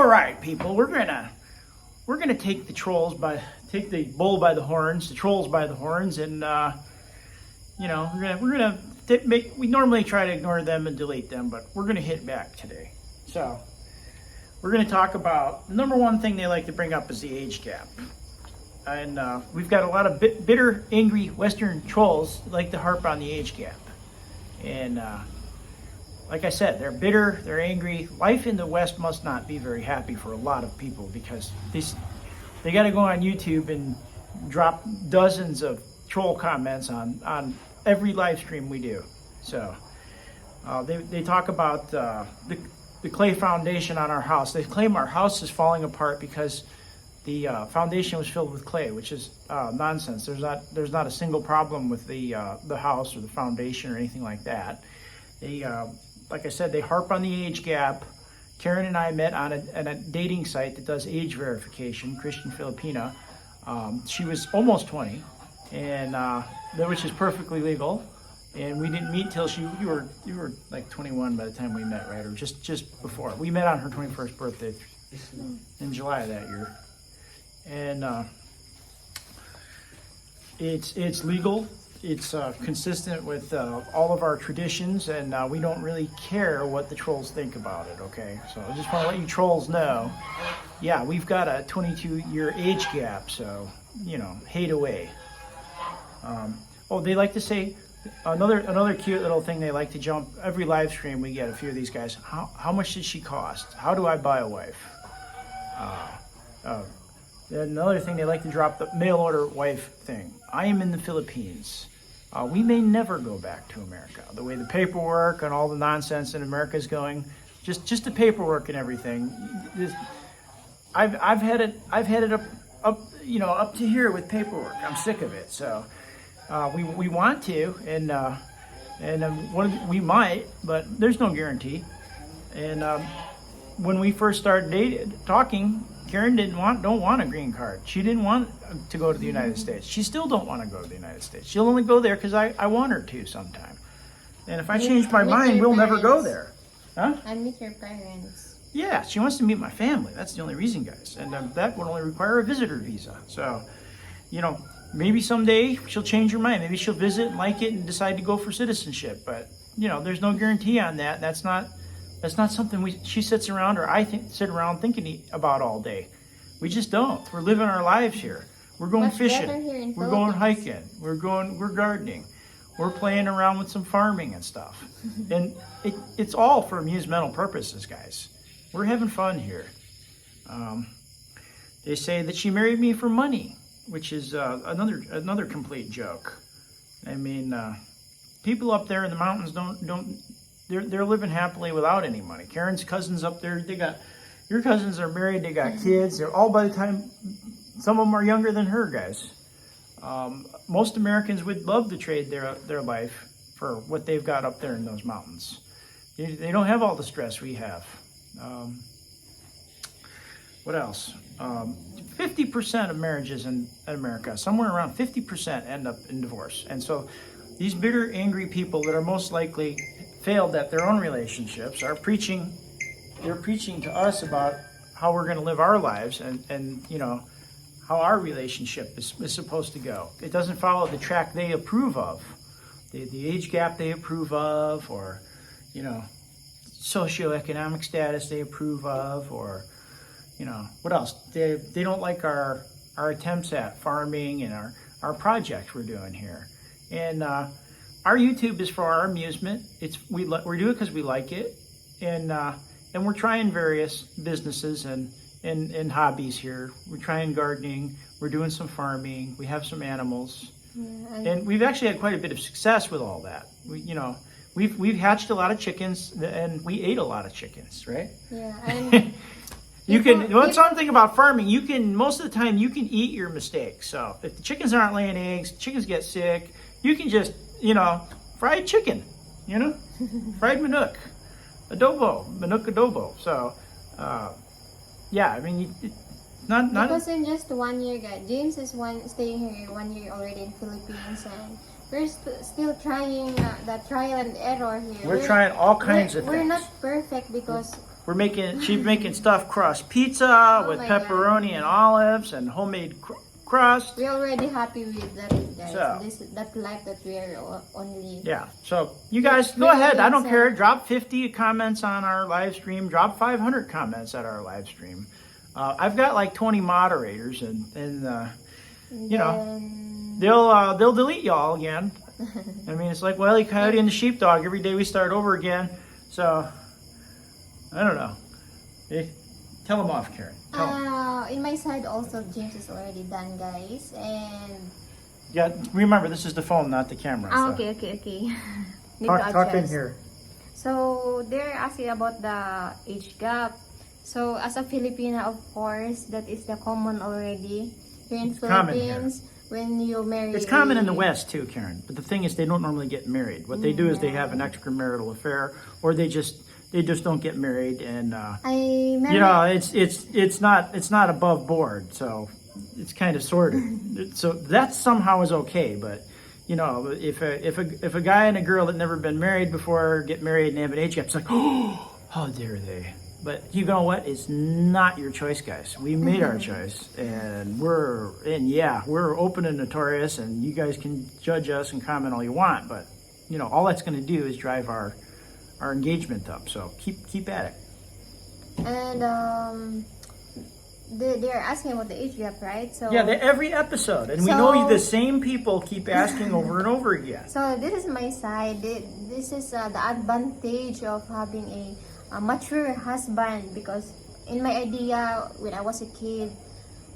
All right, people, we're gonna take the bull by the horns, the trolls by the horns, and we normally try to ignore them and delete them, but we're gonna hit back today. So we're gonna talk about the number one thing they like to bring up is the age gap, and we've got a lot of bitter, angry Western trolls that like to harp on the age gap, and like I said, they're bitter, they're angry. Life in the West must not be very happy for a lot of people because they got to go on YouTube and drop dozens of troll comments on every live stream we do. So they talk about the clay foundation on our house. They claim our house is falling apart because the foundation was filled with clay, which is nonsense. There's not a single problem with the house or the foundation or anything like that. Like I said, they harp on the age gap. Karen and I met on a dating site that does age verification, Christian Filipino. She was almost 20, and which is perfectly legal. And we didn't meet till you were like 21 by the time we met, right? Or just before. We met on her 21st birthday in July of that year. And it's legal. It's consistent with all of our traditions, and we don't really care what the trolls think about it, okay? So I just want to let you trolls know, yeah, we've got a 22-year age gap, so, hate away. They like to say, another cute little thing they like to jump, every live stream we get a few of these guys, how much did she cost? How do I buy a wife? Another thing they like to drop, the mail order wife thing. I am in the Philippines. We may never go back to America. The way the paperwork and all the nonsense in America is going, just the paperwork and everything. I've had it up to here with paperwork. I'm sick of it. So we want to, and we might, but there's no guarantee. And when we first started talking, Karen don't want a green card. She didn't want to go to the United States. She still don't want to go to the United States. She'll only go there because I want her to sometime. And if I change my mind, we'll never go there. Huh? And meet your parents. Yeah, she wants to meet my family. That's the only reason, guys. And that would only require a visitor visa. So, maybe someday she'll change her mind. Maybe she'll visit and like it and decide to go for citizenship. But, there's no guarantee on that. That's not something she sits around or I sit around thinking about all day. We just don't. We're living our lives here. We're going fishing. We're going hiking. We're gardening. We're playing around with some farming and stuff. And it's all for amusemental purposes, guys. We're having fun here. They say that she married me for money, which is another complete joke. I mean, people up there in the mountains they're living happily without any money. Karen's cousins up there, your cousins are married, they got kids. They're all, by the time, some of them are younger than her, guys. Most Americans would love to trade their life for what they've got up there in those mountains. They don't have all the stress we have. What else? 50% of marriages in America, somewhere around 50% end up in divorce. And so these bitter, angry people that are most likely failed at their own relationships are preaching to us about how we're going to live our lives and how our relationship is supposed to go. It doesn't follow the track they approve of, the age gap they approve of, or socioeconomic status they approve of, or what else. They don't like our attempts at farming and our projects we're doing here. And our YouTube is for our amusement. We do it because we like it, and we're trying various businesses and hobbies here. We're trying gardening. We're doing some farming. We have some animals, and we've actually had quite a bit of success with all that. We've hatched a lot of chickens, and we ate a lot of chickens, right? Yeah, and One thing about farming, most of the time you can eat your mistakes. So if the chickens aren't laying eggs, chickens get sick, you can just fried chicken, fried manok adobo. So, yeah, I mean, not because in just 1 year, guys, James is staying here 1 year already in Philippines, and we're still trying that trial and error here. We're trying all kinds of things. We're not perfect because She's making stuffed crust pizza with my pepperoni and olives and homemade crust. We're already happy with that, guys. So- That life that we are only. Yeah, so you guys go ahead. I don't care. Drop 50 comments on our live stream. Drop 500 comments at our live stream. I've got like 20 moderators, and you know, they'll delete y'all again. I mean, it's like Wile E. Coyote and the Sheepdog. Every day we start over again. So I don't know. Tell them off, Karen. Tell 'em. In my side also, James is already done, guys, and. Yeah, remember this is the phone, not the camera. So. Okay. Need to Talk in adjust. here. So they're asking about the age gap. So as a Filipina, of course, that is the common already here in common here. Philippines. When you marry, It's common in the West too, Karen. But the thing is, they don't normally get married. What they do is they have an extramarital affair, or they just don't get married, and I married. you know, it's not above board, so it's kind of sorted. So that somehow is okay, but you know, if a guy and a girl that never been married before get married and have an age gap, it's like, oh, how dare they? But you know what? It's not your choice, guys. We made our choice, and we're open and notorious, and you guys can judge us and comment all you want, but you know, all that's going to do is drive our engagement up. So keep at it. And they're asking about the age gap, right? So Yeah, every episode, and we know the same people keep asking over and over again. So this is my side. This is the advantage of having a mature husband, because in my idea when I was a kid,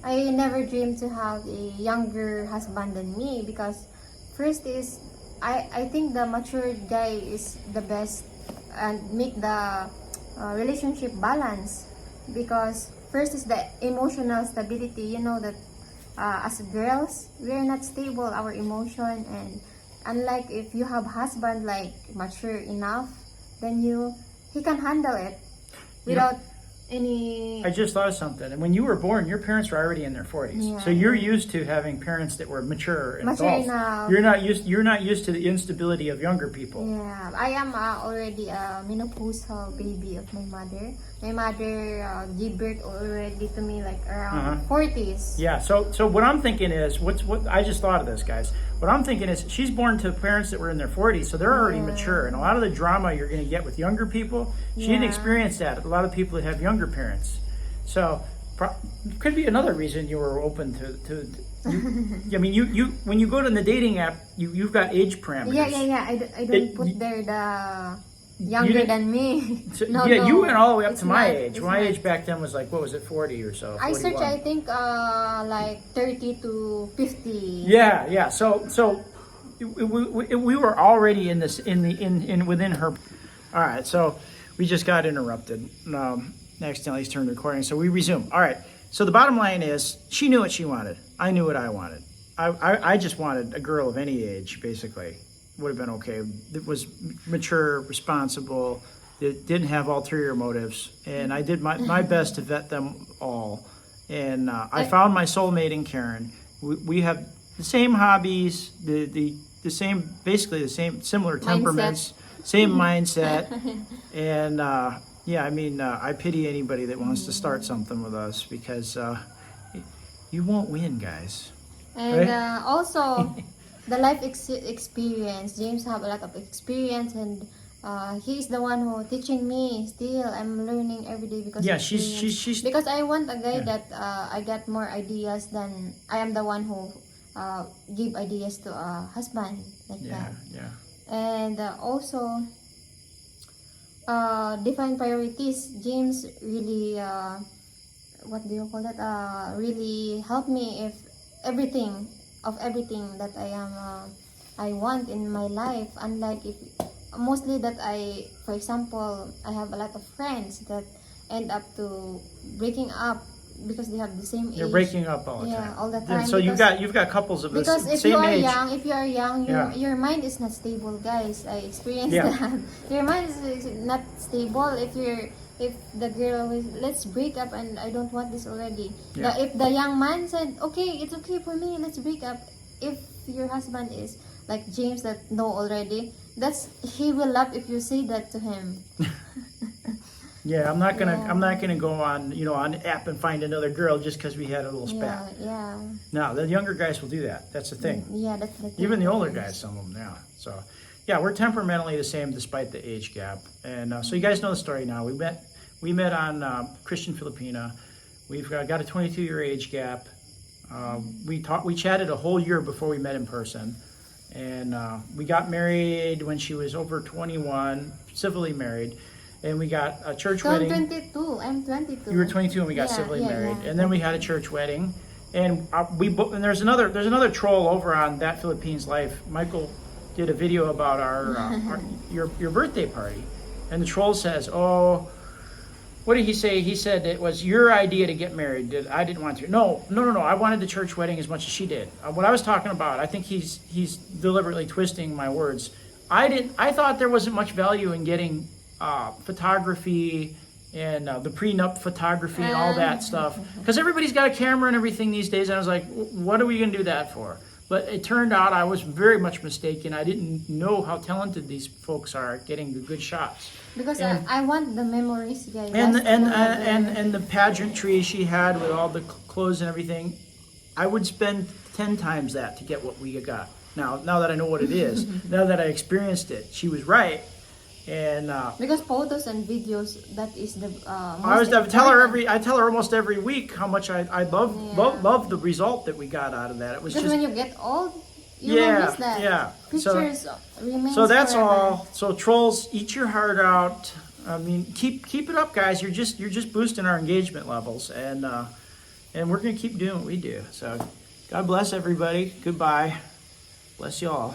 I never dreamed to have a younger husband than me, because first is I think the mature guy is the best and make the relationship balance, because first is the emotional stability. You know that as girls, we're not stable our emotion, and unlike if you have husband like mature enough, then he can handle it without any. I just thought of something. And when you were born, your parents were already in their 40s. Yeah. So you're used to having parents that were mature and Mature adults. enough. You're not used to the instability of younger people. Yeah, I am already a menopausal baby of my mother. My mother gave birth already to me like around 40s. Yeah. So what I'm thinking is, what I just thought of this, guys. What I'm thinking is, she's born to parents that were in their 40s, so they're already mature. And a lot of the drama you're going to get with younger people, she didn't experience that. A lot of people that have younger parents. So could be another reason you were open to I mean, you when you go to the dating app, you've got age parameters. Yeah. I don't put there the younger than me. So, No, you went all the way up it's to my not, age. it's My not. age back then was like, what was it, 40 or so? I searched, 41. I think, like 30 to 50. Yeah. So we were already in this in within her. All right, so we just got interrupted. Accidentally turned the recording, so we resume. All right. So the bottom line is, she knew what she wanted. I knew what I wanted. I just wanted a girl of any age, basically. Would have been okay. That was mature, responsible, that didn't have ulterior motives, and I did my best to vet them all. And I found my soulmate in Karen. We have the same hobbies, the same, basically the same, similar temperaments, same mindset, and yeah, I mean, I pity anybody that wants to start something with us, because you won't win, guys. And Right? also, the life experience. James have a lot of experience, and he's the one who teaching me. Still, I'm learning every day because Yeah, of experience. she's Because I want a guy that I got more ideas than I am the one who give ideas to a husband like that. yeah. And also, define priorities. James really, what do you call that? Really helped me if everything that I want in my life. Unlike if mostly that for example, I have a lot of friends that end up to breaking up because they have the same age. You're breaking up all the time. Yeah, all the time. So because- you've got couples of the because if same you are age. if you are young, Yeah. your mind is not stable, guys. I experienced Yeah. that. Your mind is not stable if the girl is, let's break up and I don't want this already. Yeah. If the young man said, okay, it's okay for me, let's break up. If your husband is like James that know already, he will laugh if you say that to him. Yeah, I'm not gonna Yeah. I'm not gonna go on on the app and find another girl just because we had a little spat. Yeah. No, the younger guys will do that. That's the thing. Yeah, that's the thing. Even the older guys, some of them, yeah. So, yeah, we're temperamentally the same despite the age gap. And so you guys know the story now. We met on Christian Filipina. We've got a 22-year age gap. We chatted a whole year before we met in person, and we got married when she was over 21, civilly married, and we got a church So I'm wedding. 22. I'm 22. You were 22 and we got Yeah, civilly yeah, married, yeah. and then we had a church wedding, and and there's another troll over on That Philippines Life. Michael did a video about your birthday party, and the troll says, "Oh, what did he say? He said it was your idea to get married. I didn't want to." No. I wanted the church wedding as much as she did. What I was talking about, I think he's deliberately twisting my words. I thought there wasn't much value in getting photography and the prenup photography and all that stuff, because everybody's got a camera and everything these days. And I was like, what are we going to do that for? But it turned out I was very much mistaken. I didn't know how talented these folks are at getting the good shots. Because And- I want the memories, guys. And That's and the pageantry she had with all the clothes and everything, I would spend 10 times that to get what we got. Now that I know what it is, now that I experienced it, she was right. And because photos and videos, that is the I most tell her important. I tell her almost every week how much I love the result that we got out of that. It was Because just when you get old, you Yeah, will miss that. yeah. Pictures remain. so that's forever. all. So trolls, eat your heart out. I mean, keep it up, guys. You're just boosting our engagement levels, and we're gonna keep doing what we do. So God bless everybody. Goodbye. Bless you all.